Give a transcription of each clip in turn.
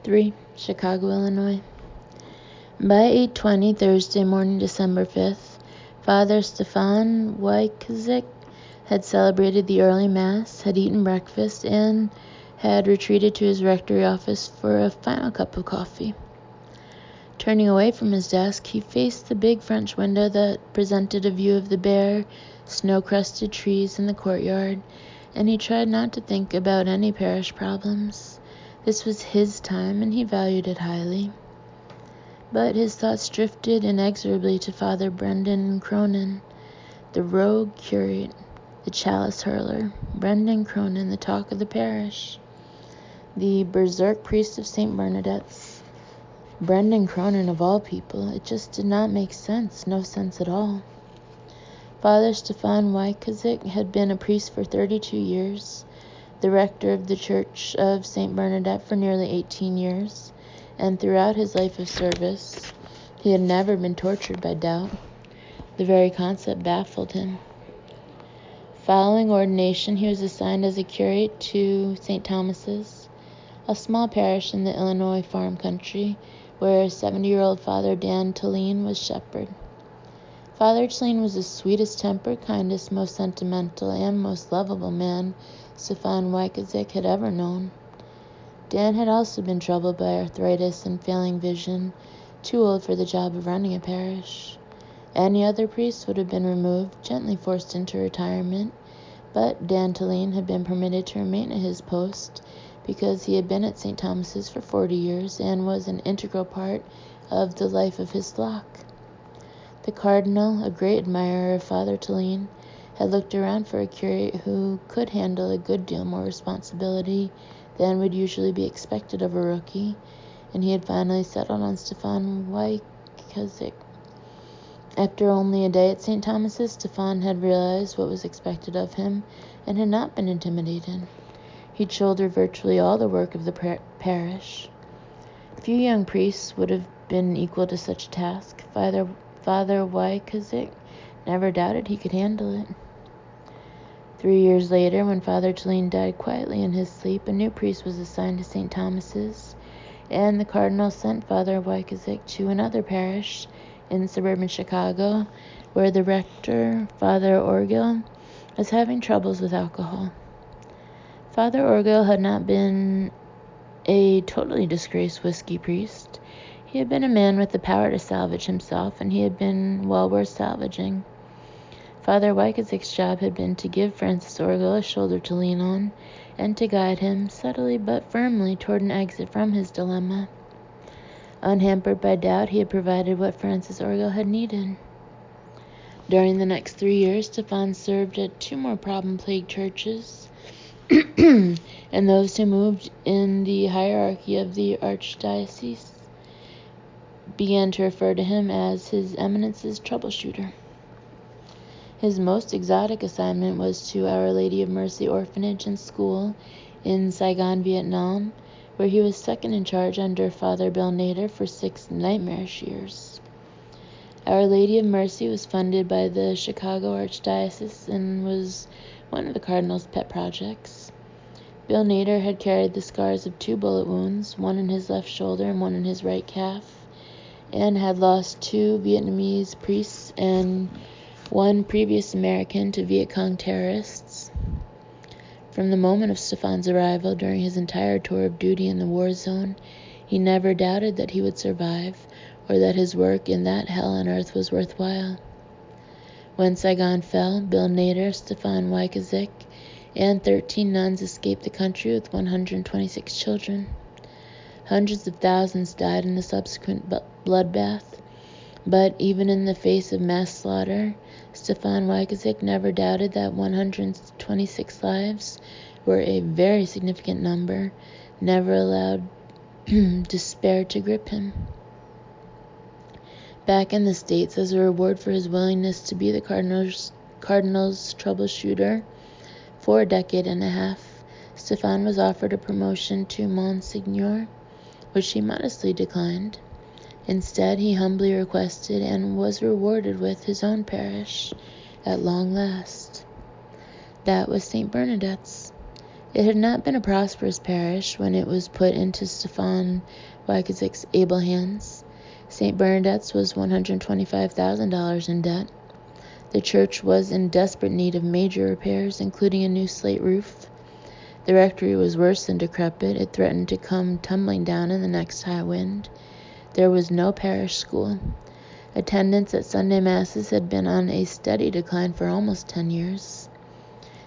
3. Chicago, Illinois. By 8:20 Thursday morning, December 5th, Father Stefan Wykazik had celebrated the early Mass, had eaten breakfast, and had retreated to his rectory office for a final cup of coffee. Turning away from his desk, he faced the big French window that presented a view of the bare, snow-crusted trees in the courtyard, and he tried not to think about any parish problems. This was his time, and he valued it highly. But his thoughts drifted inexorably to Father Brendan Cronin, the rogue curate, the chalice hurler. Brendan Cronin, the talk of the parish, the berserk priest of St. Bernadette's. Brendan Cronin, of all people. It just did not make sense, no sense at all. Father Stefan Wykazik had been a priest for 32 years, the rector of the Church of St. Bernadette for nearly 18 years, and throughout his life of service, he had never been tortured by doubt. The very concept baffled him. Following ordination, he was assigned as a curate to St. Thomas's, a small parish in the Illinois farm country, where 70-year-old Father Dan Tallene was shepherd. Father Tallene was the sweetest-tempered, kindest, most sentimental, and most lovable man Stefan Wykazik had ever known. Dan had also been troubled by arthritis and failing vision, too old for the job of running a parish. Any other priest would have been removed, gently forced into retirement, but Dan Tallene had been permitted to remain at his post because he had been at St. Thomas's for 40 years and was an integral part of the life of his flock. The cardinal, a great admirer of Father Tallene, had looked around for a curate who could handle a good deal more responsibility than would usually be expected of a rookie, and he had finally settled on Stefan Wykazik. After only a day at St. Thomas's, Stefan had realized what was expected of him and had not been intimidated. He'd shouldered virtually all the work of the parish. Few young priests would have been equal to such a task. Father Wykazik never doubted he could handle it. 3 years later, when Father Tallene died quietly in his sleep, a new priest was assigned to St. Thomas's, and the cardinal sent Father Wykazik to another parish in suburban Chicago, where the rector, Father Orgel, was having troubles with alcohol. Father Orgel had not been a totally disgraced whiskey priest. He had been a man with the power to salvage himself, and he had been well worth salvaging. Father Wykazik's job had been to give Francis Orgel a shoulder to lean on, and to guide him, subtly but firmly, toward an exit from his dilemma. Unhampered by doubt, he had provided what Francis Orgel had needed. During the next 3 years, Stefan served at 2 more problem-plagued churches, and those who moved in the hierarchy of the archdiocese began to refer to him as His Eminence's troubleshooter. His most exotic assignment was to Our Lady of Mercy Orphanage and School in Saigon, Vietnam, where he was second in charge under Father Bill Nader for 6 nightmarish years. Our Lady of Mercy was funded by the Chicago Archdiocese and was one of the Cardinal's pet projects. Bill Nader had carried the scars of 2 bullet wounds, one in his left shoulder and one in his right calf, and had lost 2 Vietnamese priests and 1 previous American to Viet Cong terrorists. From the moment of Stefan's arrival during his entire tour of duty in the war zone, he never doubted that he would survive, or that his work in that hell on earth was worthwhile. When Saigon fell, Bill Nader, Stefan Wykazik, and 13 nuns escaped the country with 126 children. Hundreds of thousands died in the subsequent bloodbath, but even in the face of mass slaughter, Stefan Wykazik never doubted that 126 lives were a very significant number, never allowed despair to grip him. Back in the States, as a reward for his willingness to be the Cardinal's troubleshooter for a decade and a half, Stefan was offered a promotion to Monsignor, which he modestly declined. Instead, he humbly requested and was rewarded with his own parish at long last. That was St. Bernadette's. It had not been a prosperous parish when it was put into Stefan Wykezik's able hands. St. Bernadette's was $125,000 in debt. The church was in desperate need of major repairs, including a new slate roof. The rectory was worse than decrepit. It threatened to come tumbling down in the next high wind. There was no parish school. Attendance at Sunday Masses had been on a steady decline for almost 10 years.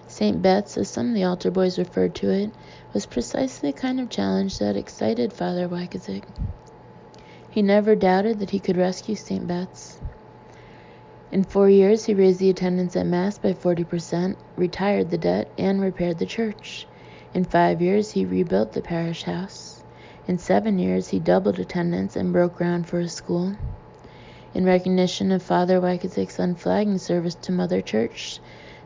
St. Bet's, as some of the altar boys referred to it, was precisely the kind of challenge that excited Father Wykezik. He never doubted that he could rescue St. Bet's. In 4 years, he raised the attendance at Mass by 40%, retired the debt, and repaired the church. In 5 years, he rebuilt the parish house. In 7 years, he doubled attendance and broke ground for a school. In recognition of Father Wykezik's unflagging service to Mother Church,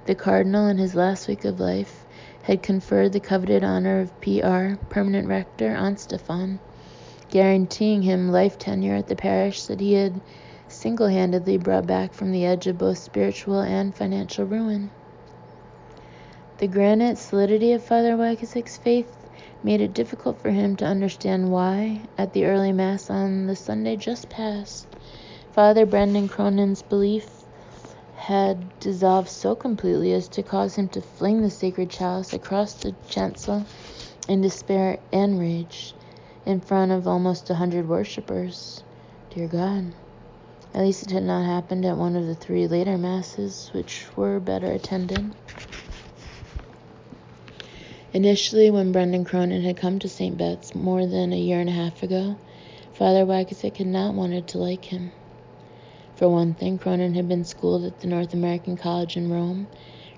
the Cardinal, in his last week of life, had conferred the coveted honor of PR, permanent rector, on Stefan, guaranteeing him life tenure at the parish that he had single-handedly brought back from the edge of both spiritual and financial ruin. The granite solidity of Father Wykezik's faith made it difficult for him to understand why, at the early Mass on the Sunday just past, Father Brendan Cronin's belief had dissolved so completely as to cause him to fling the sacred chalice across the chancel in despair and rage in front of almost 100 worshippers. Dear God. At least it had not happened at one of the 3 later Masses, which were better attended. Initially, when Brendan Cronin had come to St. Bet's more than a year and a half ago, Father Wykezik had not wanted to like him. For one thing, Cronin had been schooled at the North American College in Rome,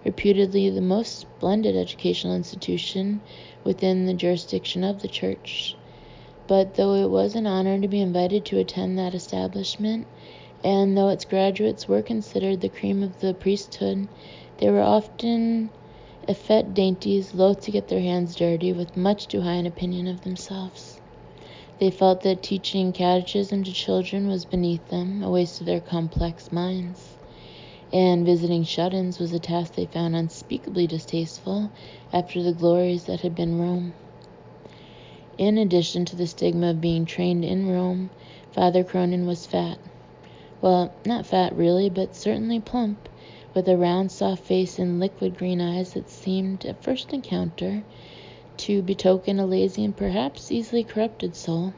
reputedly the most splendid educational institution within the jurisdiction of the Church. But though it was an honor to be invited to attend that establishment, and though its graduates were considered the cream of the priesthood, they were often effete dainties, loath to get their hands dirty, with much too high an opinion of themselves. They felt that teaching catechism to children was beneath them, a waste of their complex minds. And visiting shut-ins was a task they found unspeakably distasteful after the glories that had been Rome. In addition to the stigma of being trained in Rome, Father Cronin was fat. Well, not fat really, but certainly plump, with a round, soft face and liquid green eyes that seemed, at first encounter, to betoken a lazy and perhaps easily corrupted soul.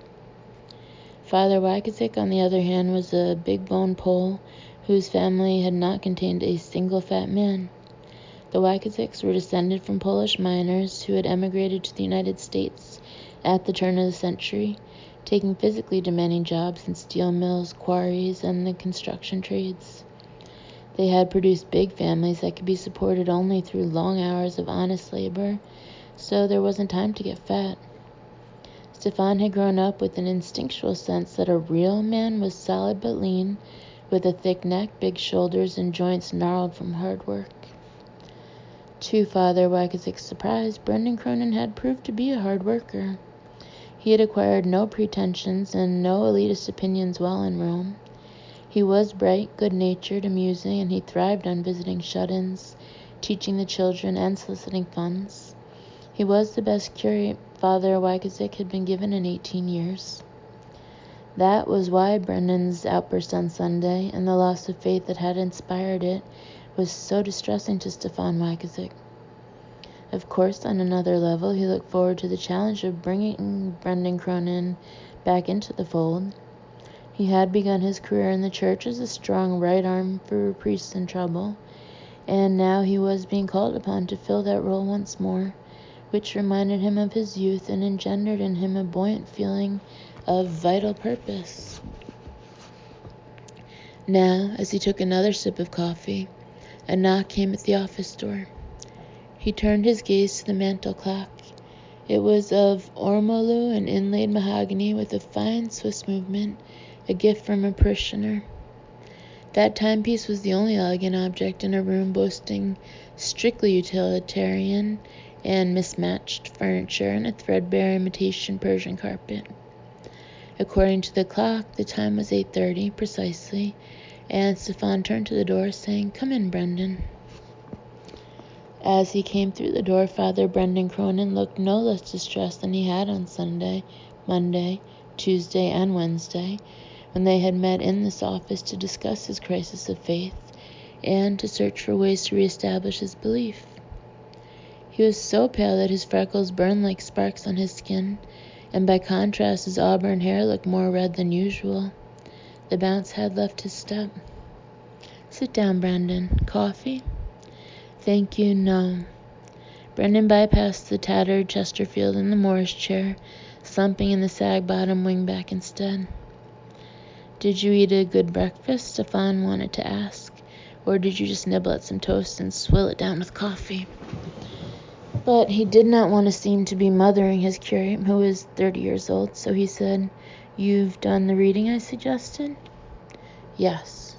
Father Wykezik, on the other hand, was a big-boned Pole whose family had not contained a single fat man. The Wykeziks were descended from Polish miners who had emigrated to the United States at the turn of the century, taking physically demanding jobs in steel mills, quarries, and the construction trades. They had produced big families that could be supported only through long hours of honest labor, so there wasn't time to get fat. Stefan had grown up with an instinctual sense that a real man was solid but lean, with a thick neck, big shoulders, and joints gnarled from hard work. To Father Wykezik's surprise, Brendan Cronin had proved to be a hard worker. He had acquired no pretensions and no elitist opinions while in Rome. He was bright, good-natured, amusing, and he thrived on visiting shut-ins, teaching the children, and soliciting funds. He was the best curate Father Wykezik had been given in 18 years. That was why Brendan's outburst on Sunday, and the loss of faith that had inspired it, was so distressing to Stefan Wykezik. Of course, on another level, he looked forward to the challenge of bringing Brendan Cronin back into the fold. He had begun his career in the church as a strong right arm for priests in trouble, and now he was being called upon to fill that role once more, which reminded him of his youth and engendered in him a buoyant feeling of vital purpose. Now, as he took another sip of coffee, a knock came at the office door. He turned his gaze to the mantel clock. It was of ormolu and inlaid mahogany with a fine Swiss movement, a gift from a parishioner. That timepiece was the only elegant object in a room boasting strictly utilitarian and mismatched furniture and a threadbare imitation Persian carpet. According to the clock, the time was 8:30 precisely, and Stefan turned to the door, saying, "Come in, Brendan." As he came through the door, Father Brendan Cronin looked no less distressed than he had on Sunday, Monday, Tuesday, and Wednesday, when they had met in this office to discuss his crisis of faith and to search for ways to reestablish his belief. He was so pale that his freckles burned like sparks on his skin, and by contrast his auburn hair looked more red than usual. The bounce had left his step. "Sit down, Brendan. Coffee?" "Thank you, no." Brendan bypassed the tattered Chesterfield in the Morris chair, slumping in the sag-bottom wingback instead. "Did you eat a good breakfast?" Stefan wanted to ask. "Or did you just nibble at some toast and swill it down with coffee?" But he did not want to seem to be mothering his curate, who was 30 years old, so he said, "You've done the reading I suggested?" "Yes."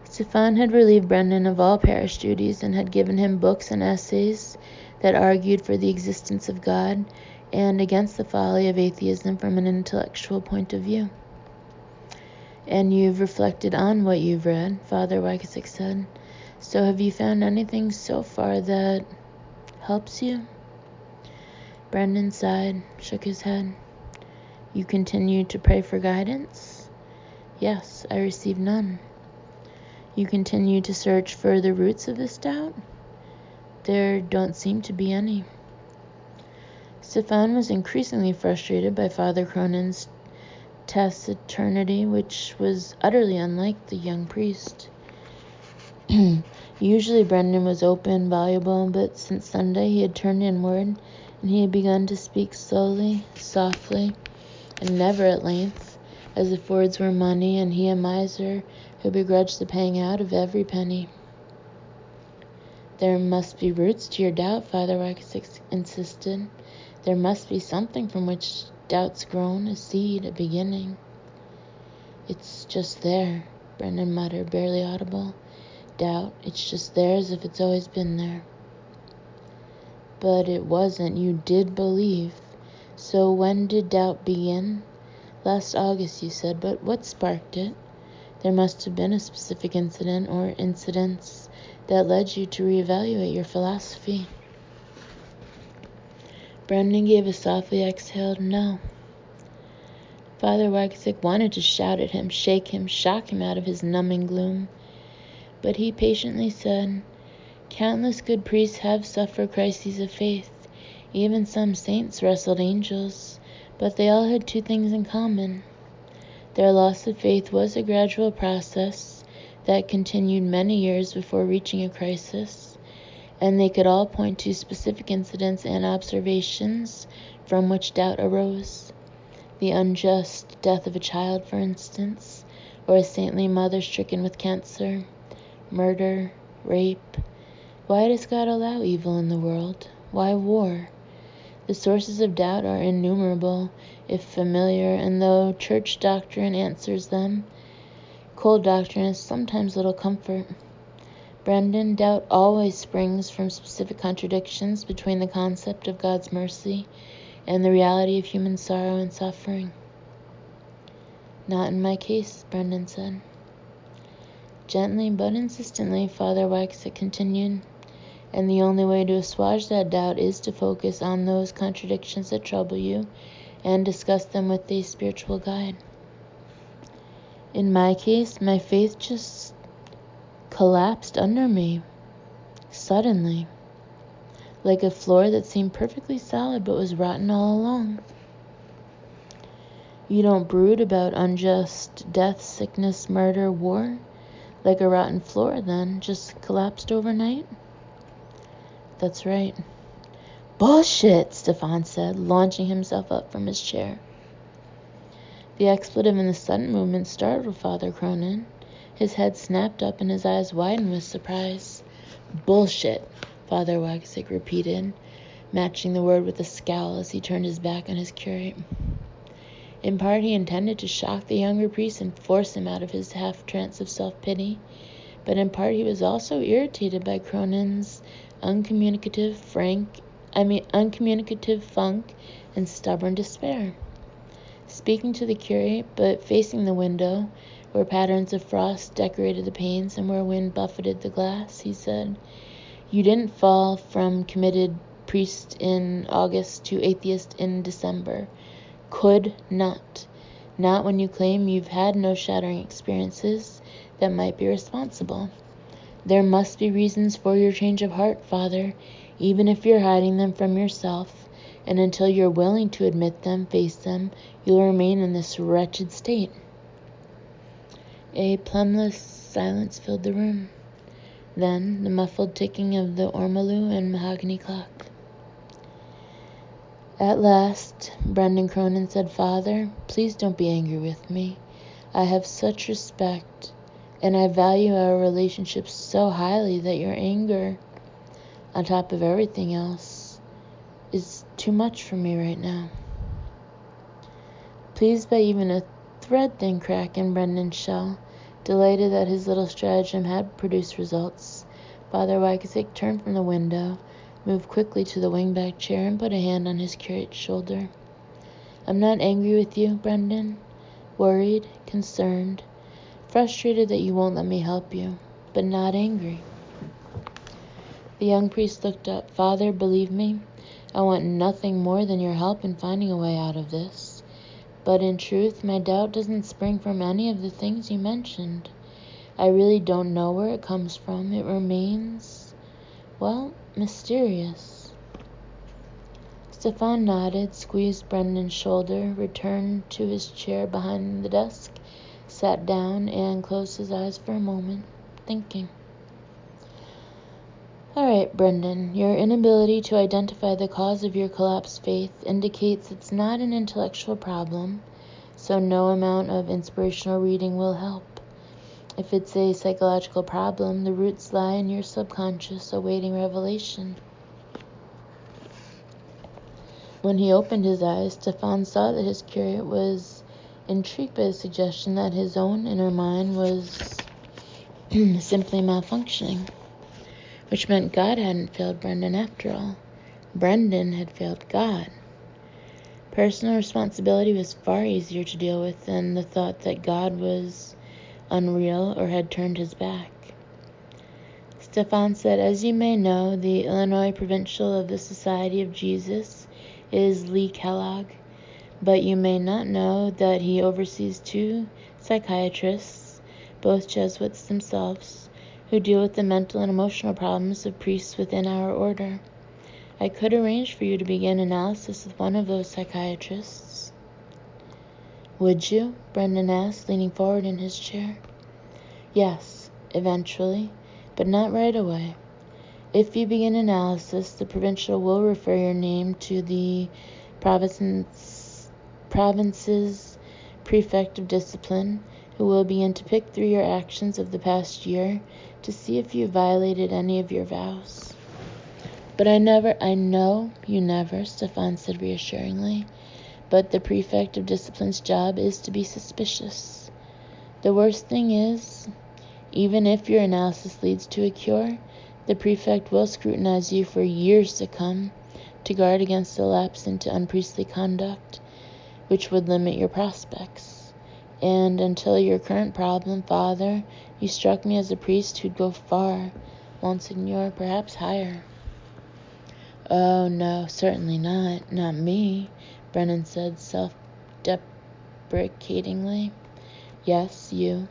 Stefan had relieved Brendan of all parish duties and had given him books and essays that argued for the existence of God and against the folly of atheism from an intellectual point of view. "And you've reflected on what you've read," Father Wyckowick said. "So have you found anything so far that helps you?" Brendan sighed, shook his head. "You continue to pray for guidance?" "Yes, I receive none." "You continue to search for the roots of this doubt?" "There don't seem to be any." Stefan was increasingly frustrated by Father Cronin's taciturnity, which was utterly unlike the young priest. Usually Brendan was open, voluble, but since Sunday he had turned inward, and he had begun to speak slowly, softly, and never at length, as if words were money and he a miser who begrudged the paying out of every penny. "There must be roots to your doubt," Father Wyckowick insisted. "There must be something from which doubt's grown, a seed, a beginning." "It's just there," Brendan muttered, barely audible. "Doubt, it's just there as if it's always been there." "But it wasn't. You did believe. So when did doubt begin?" "Last August, you said, but what sparked it? There must have been a specific incident or incidents that led you to reevaluate your philosophy." Brendan gave a softly exhaled no. Father Wyckowick wanted to shout at him, shake him, shock him out of his numbing gloom. But he patiently said, "Countless good priests have suffered crises of faith. Even some saints wrestled angels. But they all had two things in common. Their loss of faith was a gradual process that continued many years before reaching a crisis, and they could all point to specific incidents and observations from which doubt arose. The unjust death of a child, for instance, or a saintly mother stricken with cancer, murder, rape. Why does God allow evil in the world? Why war? The sources of doubt are innumerable, if familiar, and though church doctrine answers them, cold doctrine is sometimes little comfort. Brendan, doubt always springs from specific contradictions between the concept of God's mercy and the reality of human sorrow and suffering." "Not in my case," Brendan said. Gently but insistently, Father Wyckowick continued, "And the only way to assuage that doubt is to focus on those contradictions that trouble you and discuss them with a spiritual guide. In my case, my faith just collapsed under me, suddenly, like a floor that seemed perfectly solid but was rotten all along." "You don't brood about unjust death, sickness, murder, war? Like a rotten floor, then, just collapsed overnight?" "That's right." "Bullshit," Stefan said, launching himself up from his chair. The expletive in the sudden movement startled Father Cronin. His head snapped up and his eyes widened with surprise. "Bullshit," Father Wyckowick repeated, matching the word with a scowl as he turned his back on his curate. In part he intended to shock the younger priest and force him out of his half-trance of self-pity, but in part he was also irritated by Cronin's uncommunicative funk and stubborn despair. Speaking to the curate, but facing the window, where patterns of frost decorated the panes and where wind buffeted the glass, he said, You didn't fall from committed priest in August to atheist in December. Could not. Not when you claim you've had no shattering experiences that might be responsible. There must be reasons for your change of heart, Father, even if you're hiding them from yourself, and until you're willing to admit them, face them, you'll remain in this wretched state. A plumbless silence filled the room. Then the muffled ticking of the ormolu and mahogany clock. At last, Brendan Cronin said, Father, please don't be angry with me. I have such respect, and I value our relationship so highly that your anger, on top of everything else, is too much for me right now. Pleased by even a thread-thin crack in Brendan's shell, delighted that his little stratagem had produced results, Father Wyckowick turned from the window, moved quickly to the wing-back chair, and put a hand on his curate's shoulder. I'm not angry with you, Brendan. Worried, concerned, frustrated that you won't let me help you, but not angry. The young priest looked up. Father, believe me, I want nothing more than your help in finding a way out of this. But in truth, my doubt doesn't spring from any of the things you mentioned. I really don't know where it comes from. It remains, well, mysterious. Stefan nodded, squeezed Brendan's shoulder, returned to his chair behind the desk, sat down, and closed his eyes for a moment, thinking. All right, Brendan, your inability to identify the cause of your collapsed faith indicates it's not an intellectual problem, so no amount of inspirational reading will help. If it's a psychological problem, the roots lie in your subconscious, awaiting revelation. When he opened his eyes, Stefan saw that his curate was intrigued by the suggestion that his own inner mind was simply malfunctioning, which meant God hadn't failed Brendan after all. Brendan had failed God. Personal responsibility was far easier to deal with than the thought that God was unreal or had turned his back. Stefan said, as you may know, the Illinois Provincial of the Society of Jesus is Lee Kellogg, but you may not know that he oversees 2 psychiatrists, both Jesuits themselves, who deal with the mental and emotional problems of priests within our order. I could arrange for you to begin analysis with one of those psychiatrists. Would you? Brendan asked, leaning forward in his chair. Yes, eventually, but not right away. If you begin analysis, the provincial will refer your name to the province's prefect of discipline, who will begin to pick through your actions of the past year to see if you violated any of your vows. But I know you never, Stefan said reassuringly, but the prefect of discipline's job is to be suspicious. The worst thing is, even if your analysis leads to a cure, the prefect will scrutinize you for years to come to guard against a lapse into unpriestly conduct, which would limit your prospects. And until your current problem, Father, you struck me as a priest who'd go far, Monsignor, perhaps higher. Oh, no, certainly not. Not me, Brennan said self-deprecatingly. Yes, you.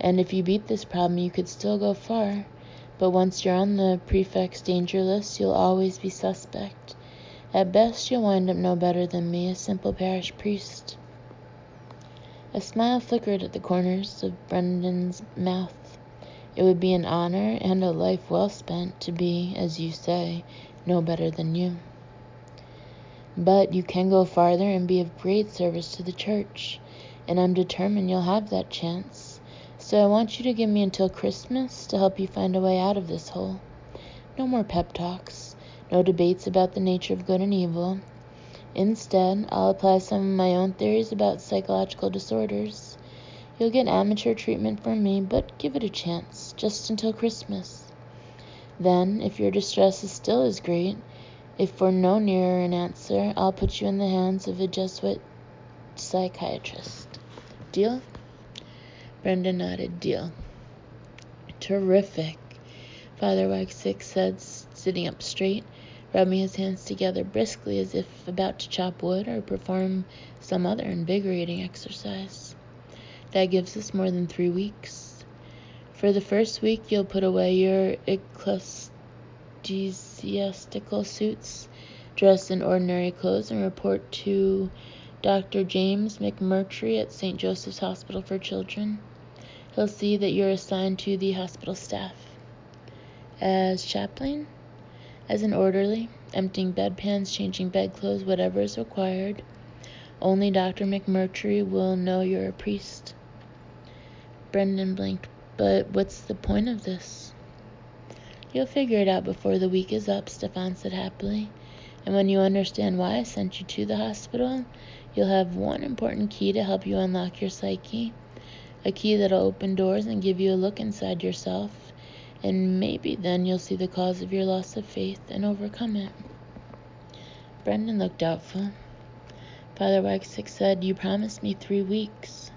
And if you beat this problem, you could still go far. But once you're on the prefect's danger list, you'll always be suspect. At best, you'll wind up no better than me, a simple parish priest. A smile flickered at the corners of Brendan's mouth. It would be an honor and a life well spent to be, as you say, no better than you. But you can go farther and be of great service to the church, and I'm determined you'll have that chance. So I want you to give me until Christmas to help you find a way out of this hole. No more pep talks, no debates about the nature of good and evil. Instead, I'll apply some of my own theories about psychological disorders. You'll get amateur treatment from me, but give it a chance, just until Christmas. Then, if your distress is still as great, if we're no nearer an answer, I'll put you in the hands of a Jesuit psychiatrist. Deal? Brenda nodded. Deal. Terrific. Father Wagsick said, sitting up straight, rubbing his hands together briskly as if about to chop wood or perform some other invigorating exercise. That gives us more than 3 weeks. For the first week, you'll put away your ecclesiastical suits, dress in ordinary clothes, and report to Dr. James McMurtry at St. Joseph's Hospital for Children. He'll see that you're assigned to the hospital staff. As chaplain? As an orderly, emptying bedpans, changing bedclothes, whatever is required. Only Dr. McMurtry will know you're a priest. Brendan blinked. But what's the point of this? You'll figure it out before the week is up, Stefan said happily. And when you understand why I sent you to the hospital, you'll have one important key to help you unlock your psyche. A key that'll open doors and give you a look inside yourself. And maybe then you'll see the cause of your loss of faith and overcome it. Brendan looked doubtful. Father Wagsick said, "You promised me 3 weeks.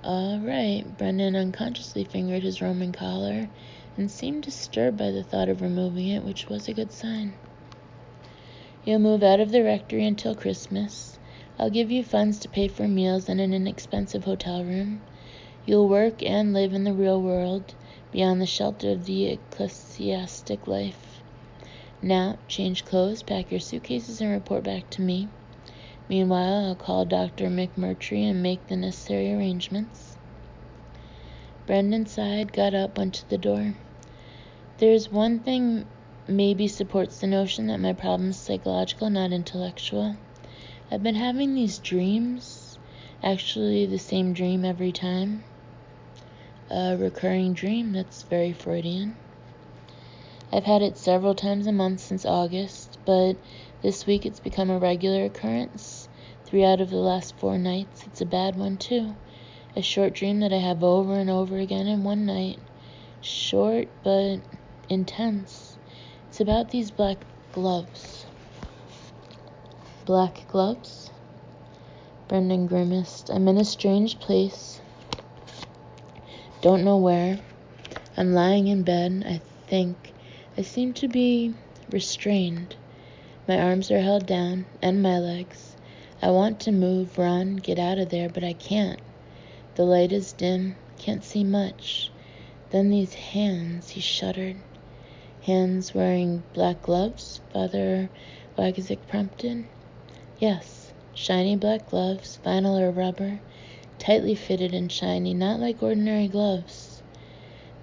All right. Brendan unconsciously fingered his Roman collar and seemed disturbed by the thought of removing it, which was a good sign. You'll move out of the rectory until Christmas. I'll give you funds to pay for meals and an inexpensive hotel room. You'll work and live in the real world, beyond the shelter of the ecclesiastic life. Now, change clothes, pack your suitcases, and report back to me. Meanwhile, I'll call Dr. McMurtry and make the necessary arrangements." Brendan sighed, got up, went to the door. "There's one thing maybe supports the notion that my problem's psychological, not intellectual. I've been having these dreams, actually the same dream every time. A recurring dream, that's very Freudian. I've had it several times a month since August, but this week it's become a regular occurrence. 3 out of the last 4 nights. It's a bad one, too. A short dream that I have over and over again in one night. Short, but intense. It's about these black gloves." "Black gloves?" Brendan grimaced. "I'm in a strange place. Don't know where. I'm lying in bed, I think. I seem to be restrained. My arms are held down, and my legs. I want to move, run, get out of there, but I can't. The light is dim, can't see much. Then these hands," he shuddered. "Hands wearing black gloves?" Father Wagsick prompted. "Yes, shiny black gloves, vinyl or rubber, tightly fitted and shiny, not like ordinary gloves."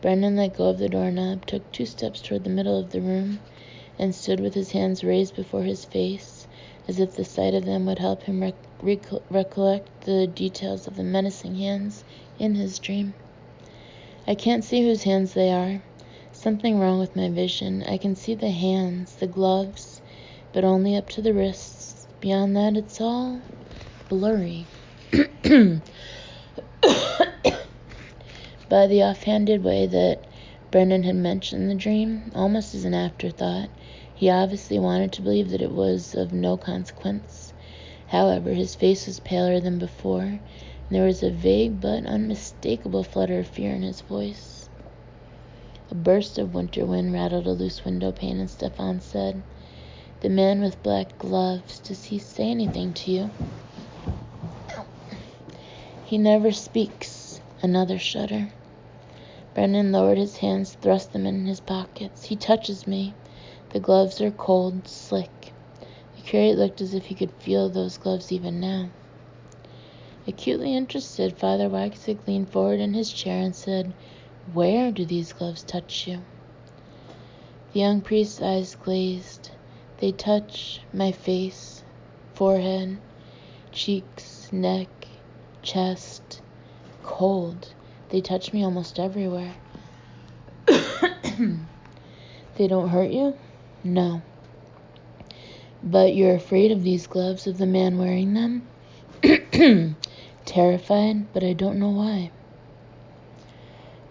Brendan let go of the doorknob, took 2 steps toward the middle of the room, and stood with his hands raised before his face, as if the sight of them would help him recollect the details of the menacing hands in his dream. "I can't see whose hands they are. Something wrong with my vision. I can see the hands, the gloves, but only up to the wrists. Beyond that, it's all blurry." By the offhanded way that Brendan had mentioned the dream, almost as an afterthought, he obviously wanted to believe that it was of no consequence. However, his face was paler than before, and there was a vague but unmistakable flutter of fear in his voice. A burst of winter wind rattled a loose window pane, and Stefan said, "The man with black gloves, does he say anything to you?" "He never speaks." Another shudder. Brendan lowered his hands, thrust them in his pockets. "He touches me. The gloves are cold, slick." The curate looked as if he could feel those gloves even now. Acutely interested, Father Wagsick leaned forward in his chair and said, "Where do these gloves touch you?" The young priest's eyes glazed. "They touch my face, forehead, cheeks, neck, chest. Cold. They touch me almost everywhere." "They don't hurt you?" "No." "But you're afraid of these gloves, of the man wearing them?" "Terrified, but I don't know why."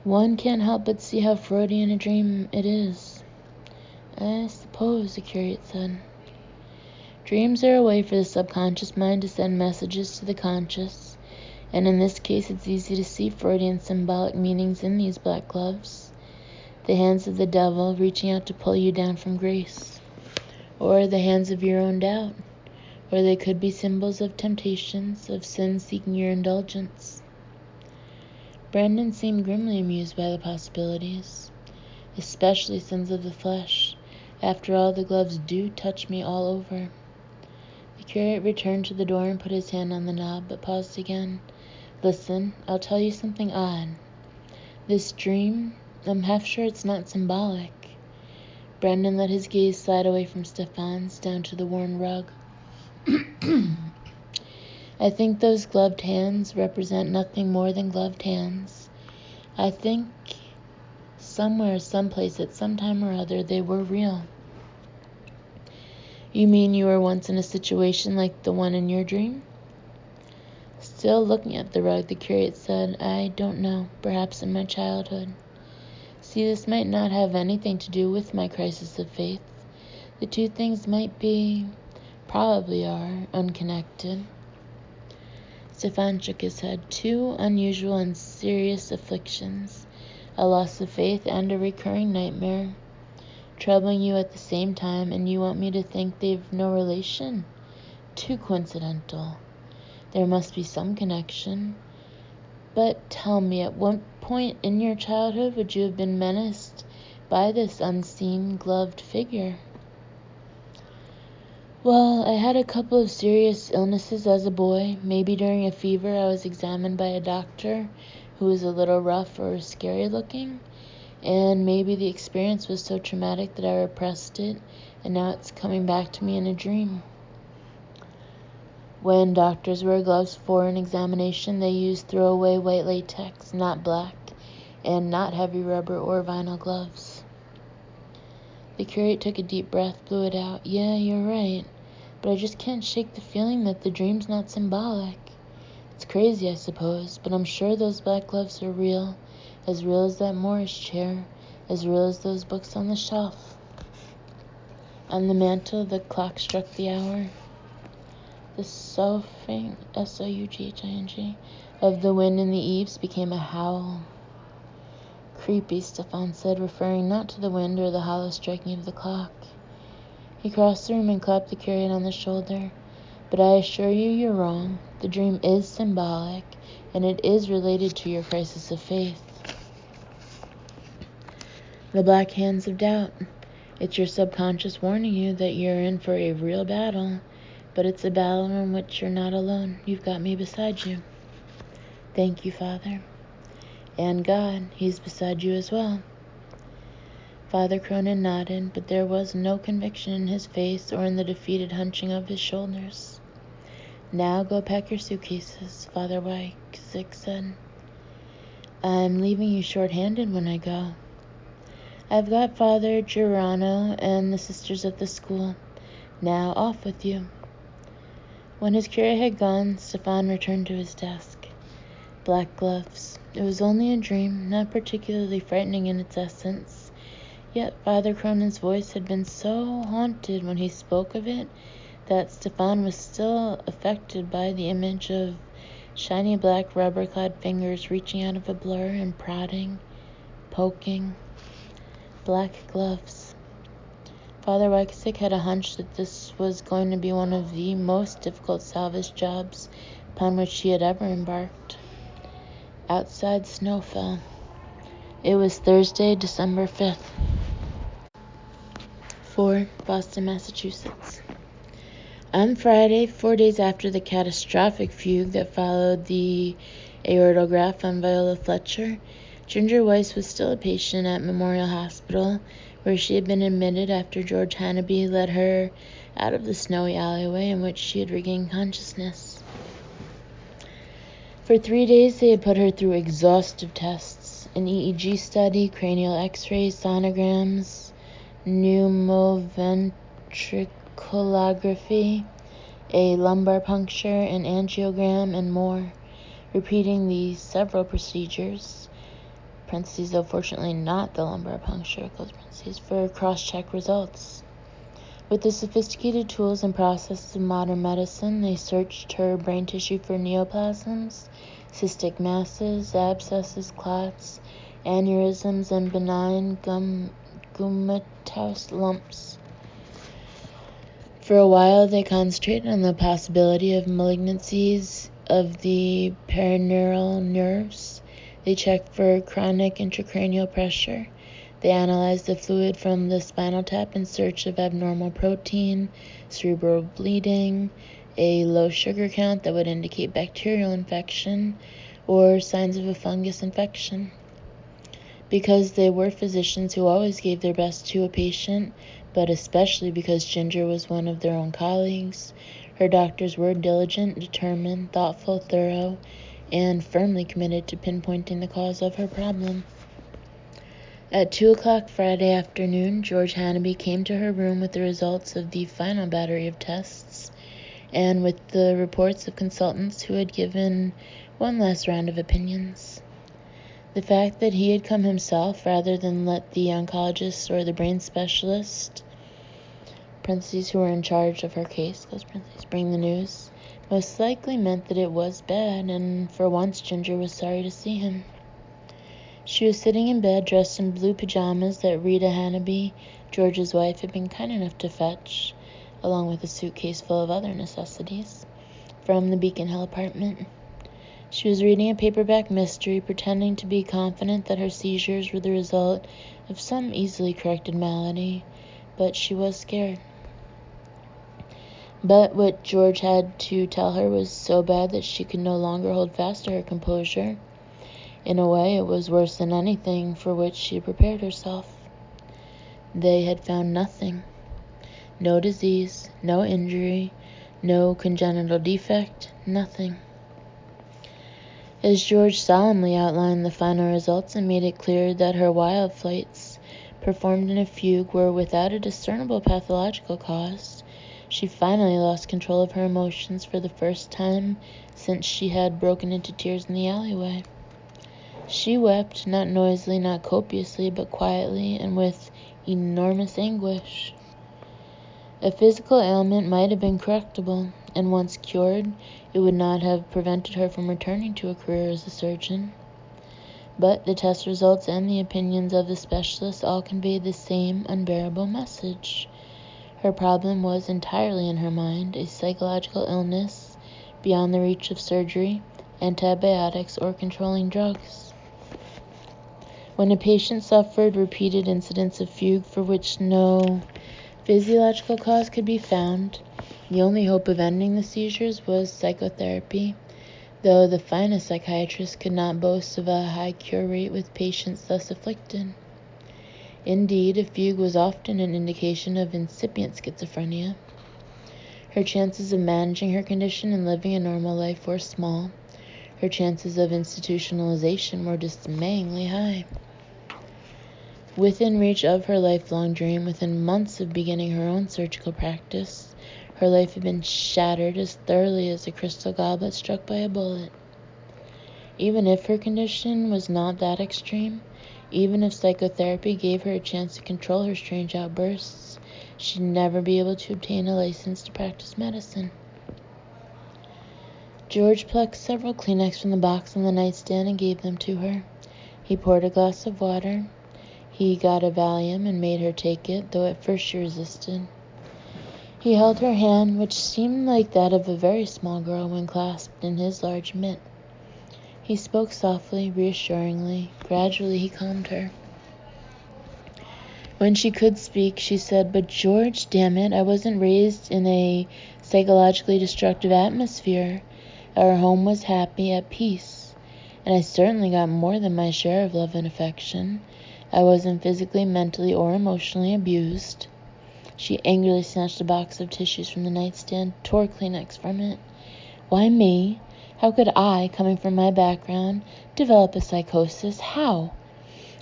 "One can't help but see how Freudian a dream it is." "I suppose," the curate said. "Dreams are a way for the subconscious mind to send messages to the conscious, and in this case it's easy to see Freudian symbolic meanings in these black gloves. the hands of the devil reaching out to pull you down from grace, or the hands of your own doubt, or they could be symbols of temptations, of sin seeking your indulgence. Brandon seemed grimly amused by the possibilities, especially sins of the flesh. After all, the gloves do touch me all over. The curate returned to the door and put his hand on the knob, but paused again. Listen, I'll tell you something odd. This dream, I'm half sure it's not symbolic. Brandon let his gaze slide away from Stefan's down to the worn rug. I think those gloved hands represent nothing more than gloved hands. I think somewhere, someplace, at some time or other, they were real. You mean you were once in a situation like the one in your dream? Still looking at the rug, the curate said, I don't know, perhaps in my childhood. See, this might not have anything to do with my crisis of faith. The two things might be, probably are, unconnected. Stefan shook his head. Two unusual and serious afflictions, a loss of faith and a recurring nightmare, troubling you at the same time, and you want me to think they've no relation? Too coincidental. There must be some connection. But tell me, at what point in your childhood would you have been menaced by this unseen gloved figure? Well, I had a couple of serious illnesses as a boy. Maybe during a fever I was examined by a doctor who was a little rough or scary looking, and maybe the experience was so traumatic that I repressed it, and now it's coming back to me in a dream. When doctors wear gloves for an examination, they use throwaway white latex, not black, and not heavy rubber or vinyl gloves. The curate took a deep breath, blew it out. Yeah, you're right. But I just can't shake the feeling that the dream's not symbolic. It's crazy, I suppose, but I'm sure those black gloves are real as that Morris chair, as real as those books on the shelf. On the mantel, the clock struck the hour. The soughing, S-O-U-G-H-I-N-G, of the wind in the eaves became a howl. Creepy, Stefan said, referring not to the wind or the hollow striking of the clock. He crossed the room and clapped the curate on the shoulder. But I assure you you're wrong. The dream is symbolic, and it is related to your crisis of faith. The black hands of doubt. It's your subconscious warning you that you're in for a real battle, but it's a battle in which you're not alone. You've got me beside you. Thank you, Father. And God, He's beside you as well. Father Cronin nodded, but there was no conviction in his face or in the defeated hunching of his shoulders. Now go pack your suitcases, Father Wyckoff said. I'm leaving you short-handed when I go. I've got Father Girano and the sisters at the school. Now off with you. When his curate had gone, Stefan returned to his desk. Black gloves. It was only a dream, not particularly frightening in its essence. Yet Father Cronin's voice had been so haunted when he spoke of it that Stefan was still affected by the image of shiny black rubber-clad fingers reaching out of a blur and prodding, poking. Black gloves. Father Wyckoff had a hunch that this was going to be one of the most difficult salvage jobs upon which he had ever embarked. Outside snow fell. It was Thursday, December 5th. 4, Boston, Massachusetts. On Friday, 4 days after the catastrophic fugue that followed the aortograph on Viola Fletcher, Ginger Weiss was still a patient at Memorial Hospital, where she had been admitted after George Hannaby led her out of the snowy alleyway in which she had regained consciousness. For 3 days, they had put her through exhaustive tests, an EEG study, cranial x-rays, sonograms, pneumoventriculography, a lumbar puncture, an angiogram, and more, repeating these several procedures, parentheses, though fortunately not the lumbar puncture, close parentheses, for cross-check results. With the sophisticated tools and processes of modern medicine, they searched her brain tissue for neoplasms, cystic masses, abscesses, clots, aneurysms, and benign gummatous lumps. For a while, they concentrated on the possibility of malignancies of the perineural nerves. They checked for chronic intracranial pressure. They analyzed the fluid from the spinal tap in search of abnormal protein, cerebral bleeding, a low sugar count that would indicate bacterial infection, or signs of a fungus infection. Because they were physicians who always gave their best to a patient, but especially because Ginger was one of their own colleagues, her doctors were diligent, determined, thoughtful, thorough, and firmly committed to pinpointing the cause of her problem. At 2 o'clock Friday afternoon, George Hannaby came to her room with the results of the final battery of tests, and with the reports of consultants who had given one last round of opinions. The fact that he had come himself rather than let the oncologist or the brain specialist, parentheses, who were in charge of her case, close parentheses, bring the news, most likely meant that it was bad, and for once Ginger was sorry to see him. She was sitting in bed dressed in blue pajamas that Rita Hannaby, George's wife, had been kind enough to fetch, along with a suitcase full of other necessities, from the Beacon Hill apartment. She was reading a paperback mystery, pretending to be confident that her seizures were the result of some easily corrected malady, but she was scared. But what George had to tell her was so bad that she could no longer hold fast to her composure. In a way, it was worse than anything for which she had prepared herself. They had found nothing. No disease, no injury, no congenital defect, nothing. As George solemnly outlined the final results and made it clear that her wild flights performed in a fugue were without a discernible pathological cause, she finally lost control of her emotions for the first time since she had broken into tears in the alleyway. She wept, not noisily, not copiously, but quietly and with enormous anguish. A physical ailment might have been correctable, and once cured, it would not have prevented her from returning to a career as a surgeon. But the test results and the opinions of the specialists all conveyed the same unbearable message. Her problem was entirely in her mind, a psychological illness beyond the reach of surgery, antibiotics, or controlling drugs. When a patient suffered repeated incidents of fugue for which no physiological cause could be found, the only hope of ending the seizures was psychotherapy, though the finest psychiatrists could not boast of a high cure rate with patients thus afflicted. Indeed, a fugue was often an indication of incipient schizophrenia. Her chances of managing her condition and living a normal life were small. Her chances of institutionalization were dismayingly high. Within reach of her lifelong dream, within months of beginning her own surgical practice, her life had been shattered as thoroughly as a crystal goblet struck by a bullet. Even if her condition was not that extreme, even if psychotherapy gave her a chance to control her strange outbursts, she'd never be able to obtain a license to practice medicine. George plucked several Kleenex from the box on the nightstand and gave them to her. He poured a glass of water. He got a Valium and made her take it, though at first she resisted. He held her hand, which seemed like that of a very small girl when clasped in his large mitt. He spoke softly, reassuringly. Gradually he calmed her. When she could speak, she said, "But George, damn it, I wasn't raised in a psychologically destructive atmosphere. Our home was happy, at peace, and I certainly got more than my share of love and affection. I wasn't physically, mentally, or emotionally abused." She angrily snatched a box of tissues from the nightstand, tore Kleenex from it. "Why me? How could I, coming from my background, develop a psychosis? How?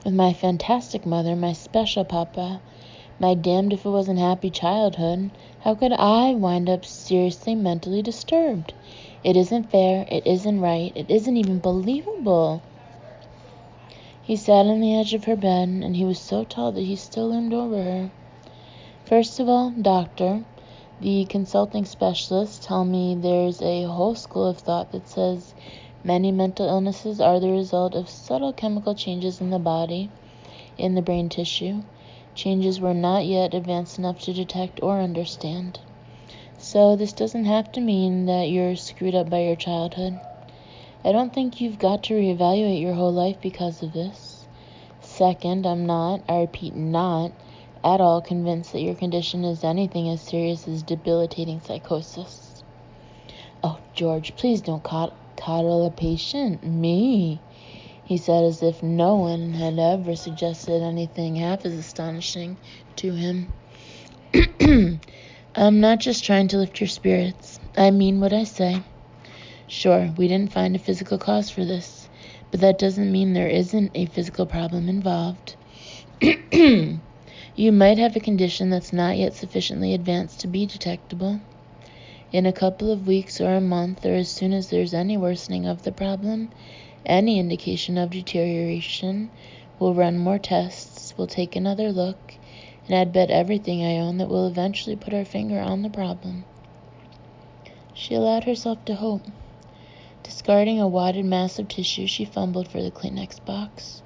With my fantastic mother, my special papa, my damned if it wasn't happy childhood, how could I wind up seriously mentally disturbed? It isn't fair, it isn't right, it isn't even believable." He sat on the edge of her bed, and he was so tall that he still loomed over her. "First of all, doctor, the consulting specialists tell me there's a whole school of thought that says Many mental illnesses are the result of subtle chemical changes in the body, in the brain tissue, changes we're not yet advanced enough to detect or understand. So this doesn't have to mean that you're screwed up by your childhood. I don't think you've got to reevaluate your whole life because of this. Second, I'm not, I repeat not, at all convinced that your condition is anything as serious as debilitating psychosis. Oh, George, please don't coddle a patient. Me, he said, as if no one had ever suggested anything half as astonishing to him. I'm not just trying to lift your spirits. I mean what I say. Sure, we didn't find a physical cause for this, but that doesn't mean there isn't a physical problem involved. You might have a condition that's not yet sufficiently advanced to be detectable. In a couple of weeks or a month, or as soon as there's any worsening of the problem, any indication of deterioration, we'll run more tests, we'll take another look, and I'd bet everything I own that we'll eventually put our finger on the problem. She allowed herself to hope. Discarding a wadded mass of tissue, she fumbled for the Kleenex box.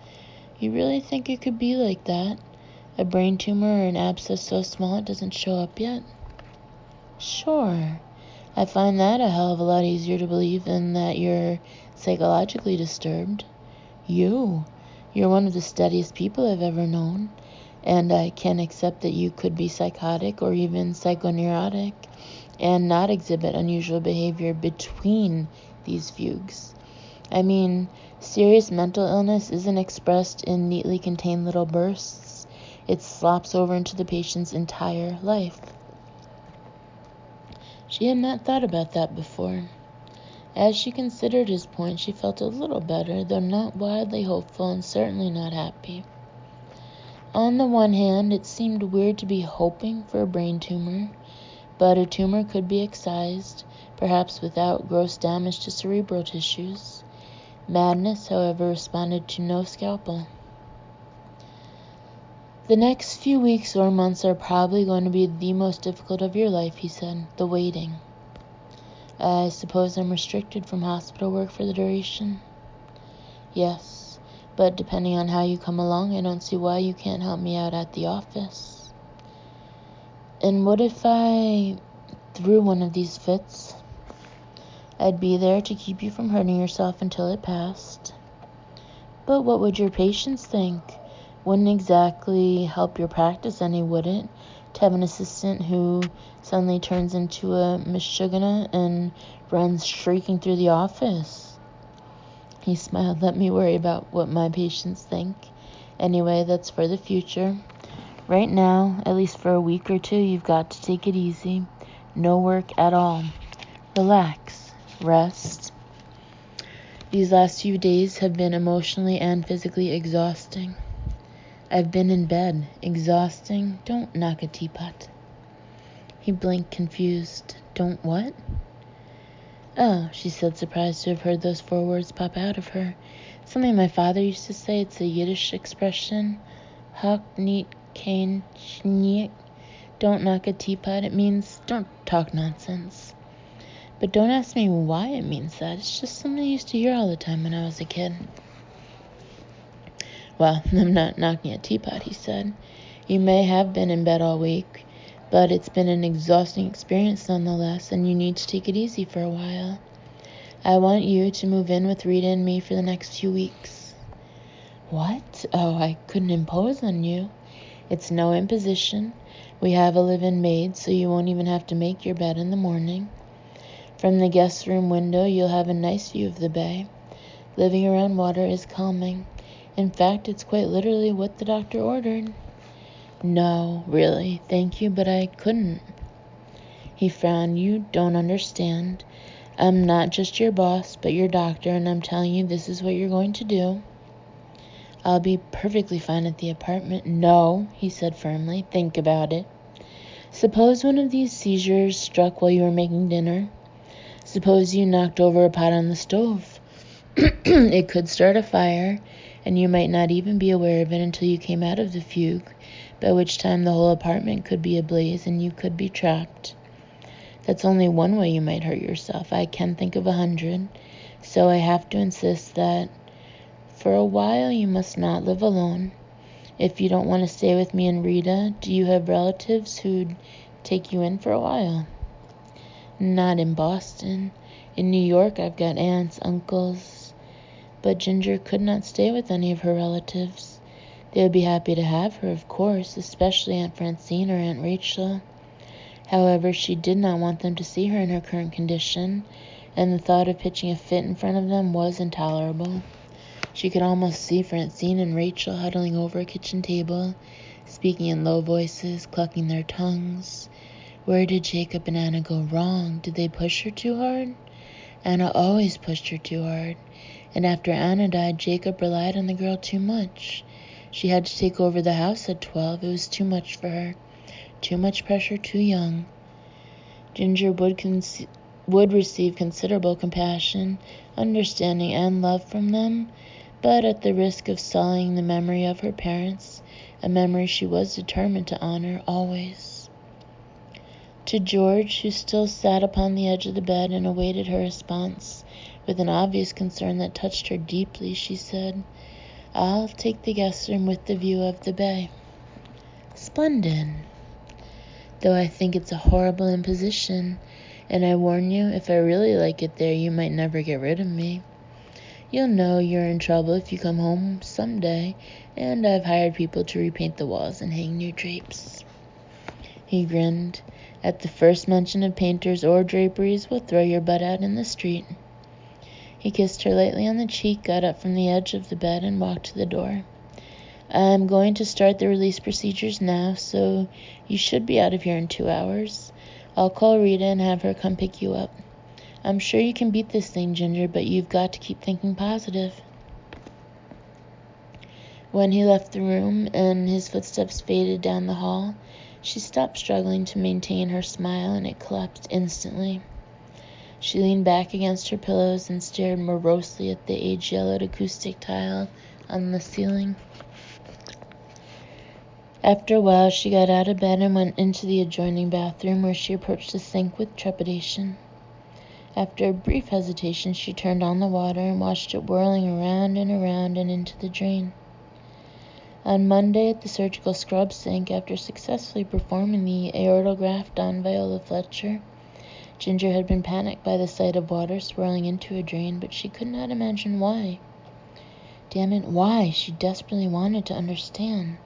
You really think it could be like that? A brain tumor or an abscess so small it doesn't show up yet? Sure. I find that a hell of a lot easier to believe than that you're psychologically disturbed. You're one of the steadiest people I've ever known, and I can accept that you could be psychotic or even psychoneurotic and not exhibit unusual behavior between these fugues. I mean, serious mental illness isn't expressed in neatly contained little bursts. It slops over into the patient's entire life. She had not thought about that before. As she considered his point, she felt a little better, though not wildly hopeful and certainly not happy. On the one hand, it seemed weird to be hoping for a brain tumor, but a tumor could be excised, perhaps without gross damage to cerebral tissues. Madness, however, responded to no scalpel. The next few weeks or months are probably going to be the most difficult of your life, he said. The waiting. I suppose I'm restricted from hospital work for the duration? Yes, but depending on how you come along, I don't see why you can't help me out at the office. And what if I threw one of these fits? I'd be there to keep you from hurting yourself until it passed. But what would your patients think? Wouldn't exactly help your practice any, would it? To have an assistant who suddenly turns into a Michigana and runs shrieking through the office. He smiled. Let me worry about what my patients think. Anyway, that's for the future. Right now, at least for a week or two, you've got to take it easy. No work at all. Relax. Rest. These last few days have been emotionally and physically exhausting. I've been in bed. Exhausting. Don't knock a teapot. He blinked, confused. Don't what? Oh, she said, surprised to have heard those 4 words pop out of her. Something my father used to say. It's a Yiddish expression. Hock, neat, kane, schniek. Don't knock a teapot. It means don't talk nonsense. But don't ask me why it means that. It's just something I used to hear all the time when I was a kid. Well, I'm not knocking a teapot, he said. You may have been in bed all week, but it's been an exhausting experience nonetheless, and you need to take it easy for a while. I want you to move in with Rita and me for the next few weeks. What? Oh, I couldn't impose on you. It's no imposition. We have a live-in maid, so you won't even have to make your bed in the morning. From the guest room window, you'll have a nice view of the bay. Living around water is calming. In fact, it's quite literally what the doctor ordered. No, really, thank you, but I couldn't. He frowned. You don't understand. I'm not just your boss, but your doctor, and I'm telling you this is what you're going to do. I'll be perfectly fine at the apartment. No, he said firmly. Think about it. Suppose one of these seizures struck while you were making dinner. Suppose you knocked over a pot on the stove. It could start a fire, and you might not even be aware of it until you came out of the fugue, by which time the whole apartment could be ablaze and you could be trapped. That's only one way you might hurt yourself. I can think of 100. So I have to insist that for a while you must not live alone. If you don't want to stay with me and Rita, do you have relatives who'd take you in for a while? Not in Boston. In New York, I've got aunts, uncles. But Ginger could not stay with any of her relatives. They would be happy to have her, of course, especially Aunt Francine or Aunt Rachel. However, she did not want them to see her in her current condition, and the thought of pitching a fit in front of them was intolerable. She could almost see Francine and Rachel huddling over a kitchen table, speaking in low voices, clucking their tongues. Where did Jacob and Anna go wrong? Did they push her too hard? Anna always pushed her too hard, and after Anna died, Jacob relied on the girl too much. She had to take over the house at 12. It was too much for her. Too much pressure, too young. Ginger would receive considerable compassion, understanding, and love from them, but at the risk of sullying the memory of her parents, a memory she was determined to honor always. To George, who still sat upon the edge of the bed and awaited her response, with an obvious concern that touched her deeply, she said, "I'll take the guest room with the view of the bay." "Splendid. Though I think it's a horrible imposition, and I warn you, if I really like it there, you might never get rid of me. You'll know you're in trouble if you come home some day, and I've hired people to repaint the walls and hang new drapes." He grinned. "At the first mention of painters or draperies, we'll throw your butt out in the street." He kissed her lightly on the cheek, got up from the edge of the bed, and walked to the door. "I'm going to start the release procedures now, so you should be out of here in 2 hours. I'll call Rita and have her come pick you up. I'm sure you can beat this thing, Ginger, but you've got to keep thinking positive." When he left the room and his footsteps faded down the hall, she stopped struggling to maintain her smile, and it collapsed instantly. She leaned back against her pillows and stared morosely at the age-yellowed acoustic tile on the ceiling. After a while, she got out of bed and went into the adjoining bathroom, where she approached the sink with trepidation. After a brief hesitation, she turned on the water and watched it whirling around and into the drain. On Monday, at the surgical scrub sink, after successfully performing the aortal graft on Viola Fletcher, Ginger had been panicked by the sight of water swirling into a drain, but she could not imagine why. Damn it, why? She desperately wanted to understand.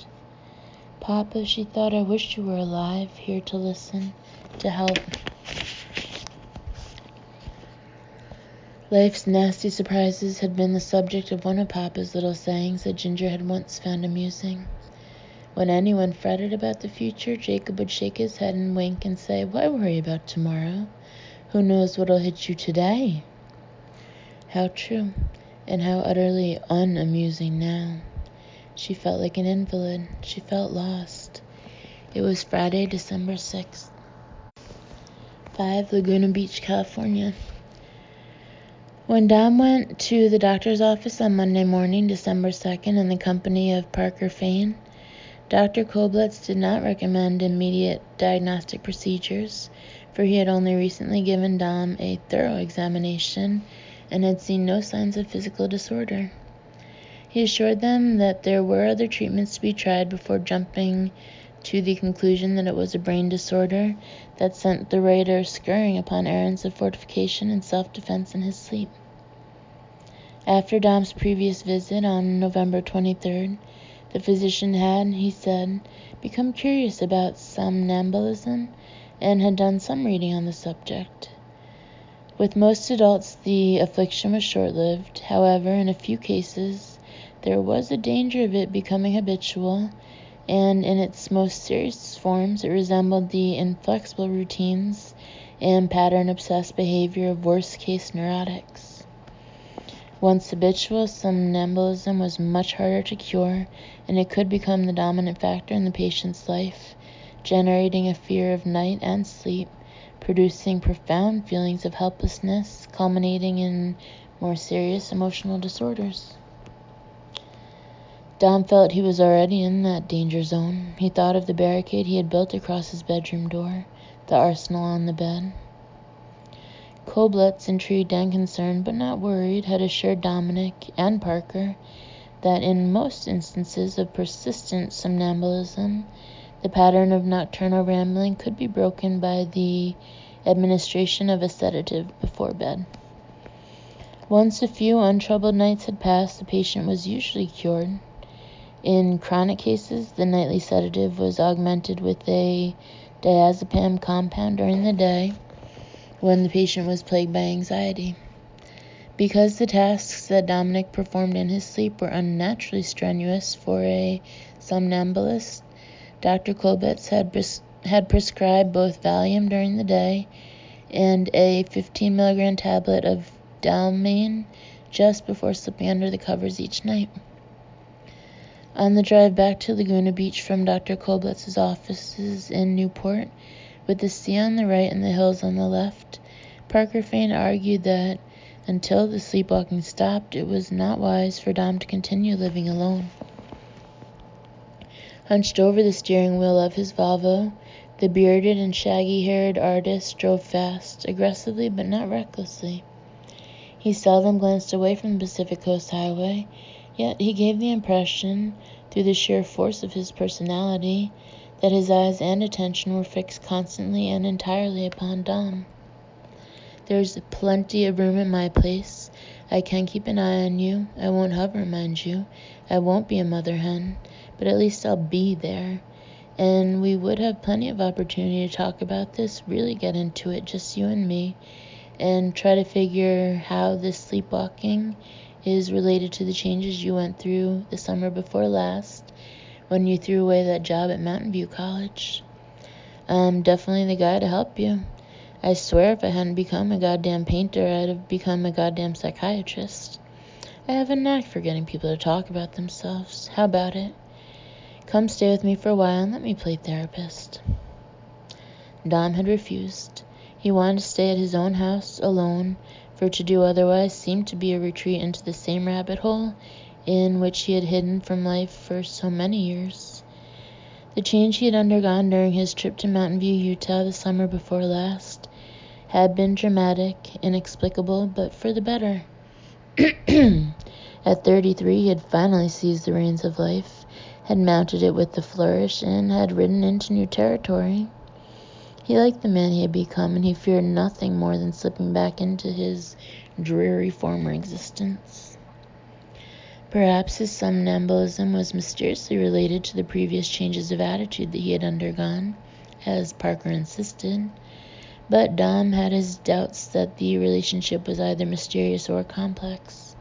"Papa," she thought, "I wish you were alive, here to listen, to help." Life's nasty surprises had been the subject of one of Papa's little sayings that Ginger had once found amusing. When anyone fretted about the future, Jacob would shake his head and wink and say, "Why worry about tomorrow? Who knows what'll hit you today?" How true, and how utterly unamusing now. She felt like an invalid. She felt lost. It was Friday, December 6th. 5 Laguna Beach, California. When Dom went to the doctor's office on Monday morning, December 2nd, in the company of Parker Fain, Dr. Kobletz did not recommend immediate diagnostic procedures, for he had only recently given Dom a thorough examination and had seen no signs of physical disorder. He assured them that there were other treatments to be tried before jumping to the conclusion that it was a brain disorder that sent the writer scurrying upon errands of fortification and self-defense in his sleep. After Dom's previous visit on November 23rd, the physician had, he said, become curious about somnambulism and had done some reading on the subject. With most adults, the affliction was short-lived. However, in a few cases, there was a danger of it becoming habitual, and in its most serious forms, it resembled the inflexible routines and pattern-obsessed behavior of worst-case neurotics. Once habitual, somnambulism was much harder to cure, and it could become the dominant factor in the patient's life, generating a fear of night and sleep, producing profound feelings of helplessness, culminating in more serious emotional disorders. Dom felt he was already in that danger zone. He thought of the barricade he had built across his bedroom door, the arsenal on the bed. Koblitz, intrigued and concerned, but not worried, had assured Dominic and Parker that in most instances of persistent somnambulism, the pattern of nocturnal rambling could be broken by the administration of a sedative before bed. Once a few untroubled nights had passed, the patient was usually cured. In chronic cases, the nightly sedative was augmented with a diazepam compound during the day when the patient was plagued by anxiety. Because the tasks that Dominic performed in his sleep were unnaturally strenuous for a somnambulist, Dr. Kolbetz had prescribed both Valium during the day and a 15 milligram tablet of Dalmane just before slipping under the covers each night. On the drive back to Laguna Beach from Dr. Kolbetz's offices in Newport, with the sea on the right and the hills on the left, Parker Fane argued that until the sleepwalking stopped, it was not wise for Dom to continue living alone. Hunched over the steering wheel of his Volvo, the bearded and shaggy-haired artist drove fast, aggressively but not recklessly. He seldom glanced away from the Pacific Coast Highway, yet he gave the impression, through the sheer force of his personality, that his eyes and attention were fixed constantly and entirely upon Dom. "There's plenty of room in my place. I can keep an eye on you. I won't hover, mind you. I won't be a mother hen, but at least I'll be there. And we would have plenty of opportunity to talk about this, really get into it, just you and me, and try to figure how this sleepwalking is related to the changes you went through the summer before last when you threw away that job at Mountain View College. I'm definitely the guy to help you. I swear if I hadn't become a goddamn painter, I'd have become a goddamn psychiatrist. I have a knack for getting people to talk about themselves. How about it? Come stay with me for a while and let me play therapist." Dom had refused. He wanted to stay at his own house, alone, for to do otherwise seemed to be a retreat into the same rabbit hole in which he had hidden from life for so many years. The change he had undergone during his trip to Mountain View, Utah, the summer before last, had been dramatic, inexplicable, but for the better. At 33, he had finally seized the reins of life, had mounted it with a flourish, and had ridden into new territory. He liked the man he had become, and he feared nothing more than slipping back into his dreary former existence. Perhaps his somnambulism was mysteriously related to the previous changes of attitude that he had undergone, as Parker insisted, but Dom had his doubts that the relationship was either mysterious or complex.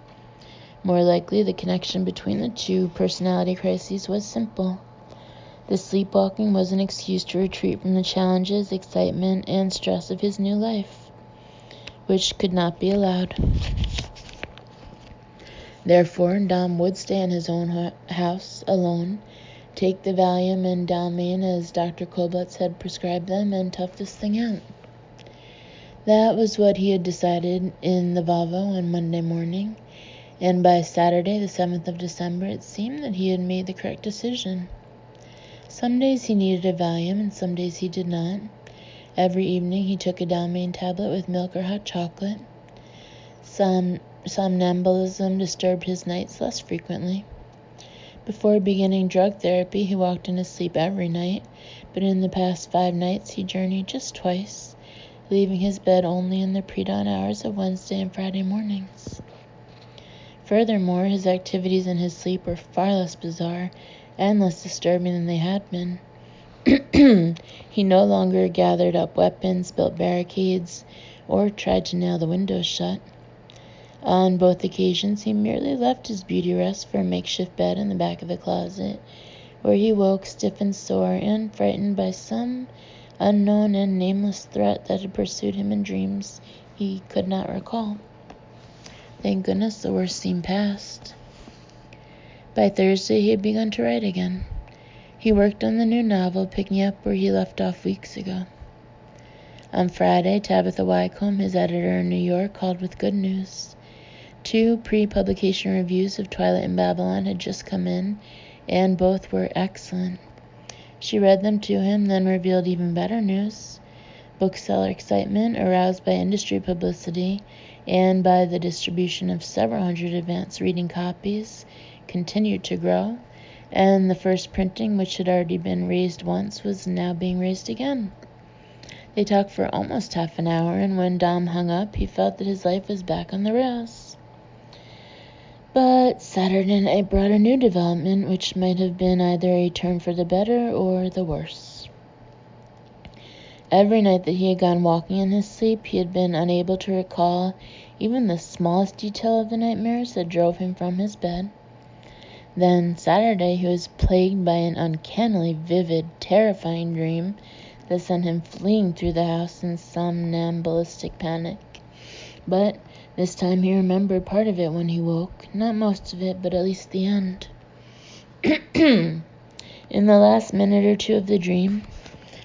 More likely, the connection between the two personality crises was simple. The sleepwalking was an excuse to retreat from the challenges, excitement, and stress of his new life, which could not be allowed. Therefore, Dom would stay in his own house, alone, take the Valium and Dalmane as Dr. Kolbetz had prescribed them, and tough this thing out. That was what he had decided in the Volvo on Monday morning, and by Saturday, the 7th of December, it seemed that he had made the correct decision. Some days he needed a Valium, and some days he did not. Every evening he took a Dalmane tablet with milk or hot chocolate. Somnambulism disturbed his nights less frequently. Before beginning drug therapy, he walked in his sleep every night, but in the past 5 nights he journeyed just twice, leaving his bed only in the pre-dawn hours of Wednesday and Friday mornings. Furthermore, his activities in his sleep were far less bizarre and less disturbing than they had been. He no longer gathered up weapons, built barricades, or tried to nail the windows shut. On both occasions, he merely left his beauty rest for a makeshift bed in the back of the closet, where he woke stiff and sore and frightened by some unknown and nameless threat that had pursued him in dreams he could not recall. Thank goodness the worst seemed past. By Thursday, he had begun to write again. He worked on the new novel, picking up where he left off weeks ago. On Friday, Tabitha Wycombe, his editor in New York, called with good news. 2 pre-publication reviews of Twilight in Babylon had just come in, and both were excellent. She read them to him, then revealed even better news. Bookseller excitement, aroused by industry publicity and by the distribution of several hundred advance reading copies, continued to grow, and the first printing, which had already been raised once, was now being raised again. They talked for almost half an hour, and when Dom hung up, he felt that his life was back on the rails. But Saturday night brought a new development, which might have been either a turn for the better or the worse. Every night that he had gone walking in his sleep, he had been unable to recall even the smallest detail of the nightmares that drove him from his bed. Then Saturday, he was plagued by an uncannily vivid, terrifying dream that sent him fleeing through the house in somnambulistic panic. But this time he remembered part of it when he woke. Not most of it, but at least the end. In the last minute or two of the dream,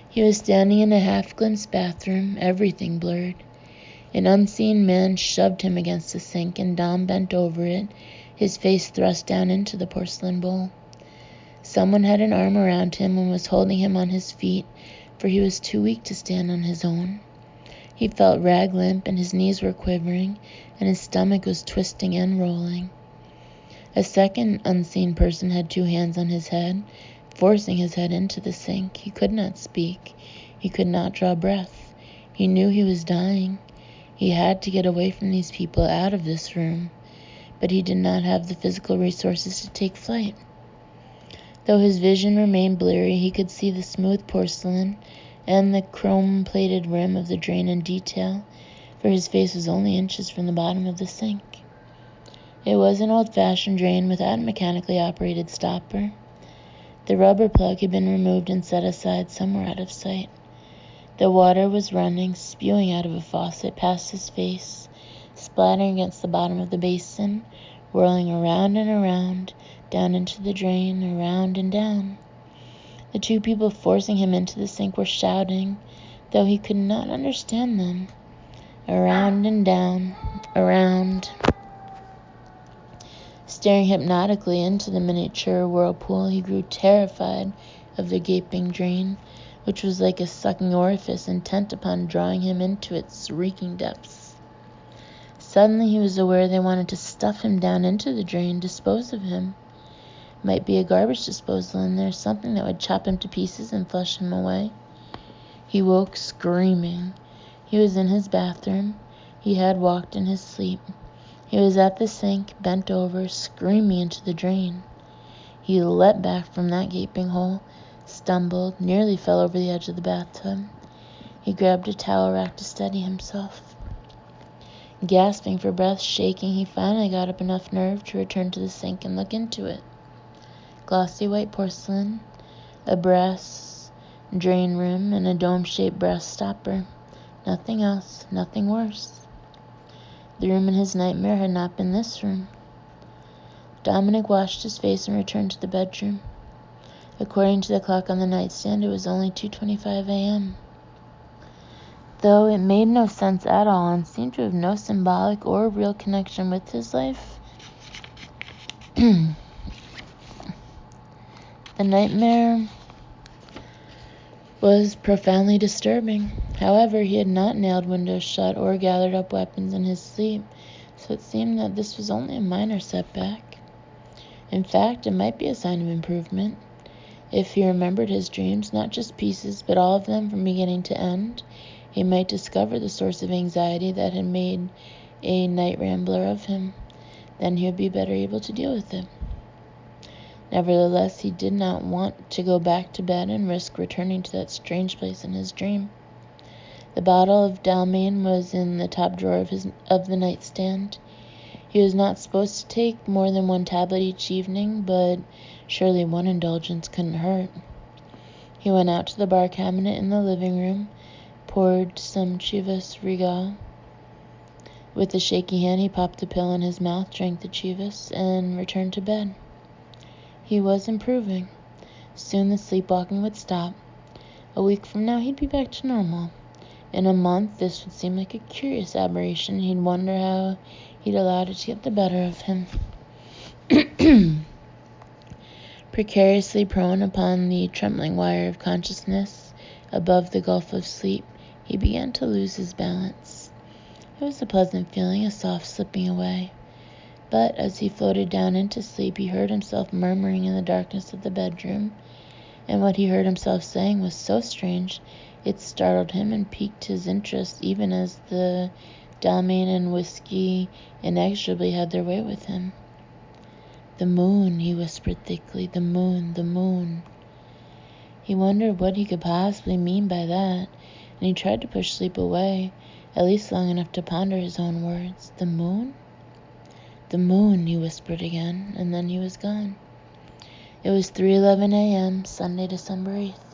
he was standing in a half-glimpsed bathroom, everything blurred. An unseen man shoved him against the sink, and Dom bent over it, his face thrust down into the porcelain bowl. Someone had an arm around him and was holding him on his feet, for he was too weak to stand on his own. He felt rag-limp, and his knees were quivering, and his stomach was twisting and rolling. A second unseen person had two hands on his head, forcing his head into the sink. He could not speak. He could not draw breath. He knew he was dying. He had to get away from these people, out of this room, but he did not have the physical resources to take flight. Though his vision remained blurry, he could see the smooth porcelain and the chrome-plated rim of the drain in detail, for his face was only inches from the bottom of the sink. It was an old-fashioned drain without a mechanically operated stopper. The rubber plug had been removed and set aside somewhere out of sight. The water was running, spewing out of a faucet past his face, splattering against the bottom of the basin, whirling around and around, down into the drain, around and down. The two people forcing him into the sink were shouting, though he could not understand them. Around and down, around. Staring hypnotically into the miniature whirlpool, he grew terrified of the gaping drain, which was like a sucking orifice intent upon drawing him into its reeking depths. Suddenly he was aware they wanted to stuff him down into the drain, dispose of him. Might be a garbage disposal in there, something that would chop him to pieces and flush him away. He woke screaming. He was in his bathroom. He had walked in his sleep. He was at the sink, bent over, screaming into the drain. He leapt back from that gaping hole, stumbled, nearly fell over the edge of the bathtub. He grabbed a towel rack to steady himself. Gasping for breath, shaking, he finally got up enough nerve to return to the sink and look into it. Glossy white porcelain, a brass drain rim, and a dome-shaped brass stopper. Nothing else, nothing worse. The room in his nightmare had not been this room. Dominic washed his face and returned to the bedroom. According to the clock on the nightstand, it was only 2:25 a.m. Though it made no sense at all and seemed to have no symbolic or real connection with his life, the nightmare was profoundly disturbing. However, he had not nailed windows shut or gathered up weapons in his sleep, so it seemed that this was only a minor setback. In fact, it might be a sign of improvement. If he remembered his dreams, not just pieces, but all of them from beginning to end, he might discover the source of anxiety that had made a night rambler of him. Then he would be better able to deal with it. Nevertheless, he did not want to go back to bed and risk returning to that strange place in his dream. The bottle of Dalmane was in the top drawer of the nightstand. He was not supposed to take more than one tablet each evening, but surely one indulgence couldn't hurt. He went out to the bar cabinet in the living room, poured some Chivas Regal. With a shaky hand, he popped the pill in his mouth, drank the Chivas, and returned to bed. He was improving. Soon the sleepwalking would stop. A week from now, he'd be back to normal. In a month, this would seem like a curious aberration. He'd wonder how he'd allowed it to get the better of him. Precariously prone upon the trembling wire of consciousness above the gulf of sleep, He began to lose his balance. It was a pleasant feeling, a soft slipping away. But as he floated down into sleep, he heard himself murmuring in the darkness of the bedroom, and what he heard himself saying was so strange it startled him and piqued his interest, even as the Dalmane and whiskey inexorably had their way with him. "The moon," he whispered thickly, "the moon, the moon." He wondered what he could possibly mean by that, and he tried to push sleep away, at least long enough to ponder his own words. "The moon?" "The moon," he whispered again, and then he was gone. It was 3:11 a.m., Sunday, December 8th.